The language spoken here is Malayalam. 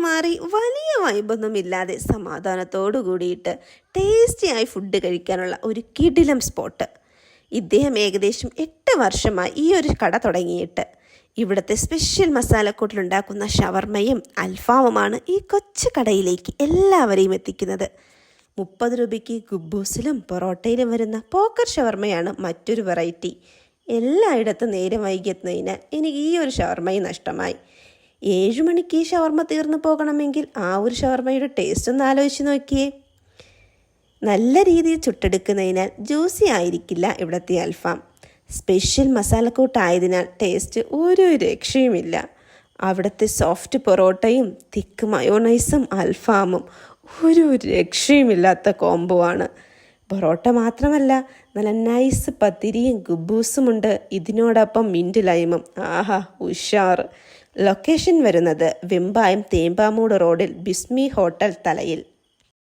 മാറി വലിയ വൈബൊന്നുമില്ലാതെ സമാധാനത്തോടു കൂടിയിട്ട് ടേസ്റ്റിയായി ഫുഡ് കഴിക്കാനുള്ള ഒരു കിടിലം സ്പോട്ട്. ഇദ്ദേഹം ഏകദേശം 8 വർഷമായി ഈ ഒരു കട തുടങ്ങിയിട്ട്. ഇവിടുത്തെ സ്പെഷ്യൽ മസാലക്കൂട്ടിലുണ്ടാക്കുന്ന ഷവർമയും അൽഫാമുമാണ് ഈ കൊച്ചു കടയിലേക്ക് എല്ലാവരെയും എത്തിക്കുന്നത്. 30 രൂപയ്ക്ക് ഗുബൂസിലും പൊറോട്ടയിലും വരുന്ന പോക്കർ ഷവർമയാണ് മറ്റൊരു വെറൈറ്റി. എല്ലായിടത്തും നേരം വൈകിയെത്തുന്നതിനാൽ എനിക്ക് ഈ ഒരു ഷവർമയും നഷ്ടമായി. 7 മണിക്ക് ഈ ഷവർമ തീർന്നു പോകണമെങ്കിൽ ആ ഒരു ഷവർമയുടെ ടേസ്റ്റ് ഒന്ന് ആലോചിച്ച് നോക്കിയേ. നല്ല രീതിയിൽ ചുട്ടെടുക്കുന്നതിനാൽ ജ്യൂസി ആയിരിക്കില്ല ഇവിടുത്തെ അൽഫാം. സ്പെഷ്യൽ മസാലക്കൂട്ടായതിനാൽ ടേസ്റ്റ് ഒരു രക്ഷയുമില്ല. അവിടുത്തെ സോഫ്റ്റ് പൊറോട്ടയും തിക്ക് മയോണൈസും അൽഫാമും ഒരു രക്ഷയുമില്ലാത്ത കോംബോ ആണ്. പൊറോട്ട മാത്രമല്ല, നല്ല നൈസ് പത്തിരിയും ഗുബൂസുമുണ്ട്. ഇതിനോടൊപ്പം മിൻറ്റ് ലൈമും. ആഹാ, ഉഷാർ. ലൊക്കേഷൻ വരുന്നത് വെമ്പായം തേമ്പാമൂട് റോഡിൽ ബിസ്മി ഹോട്ടൽ തലയിൽ.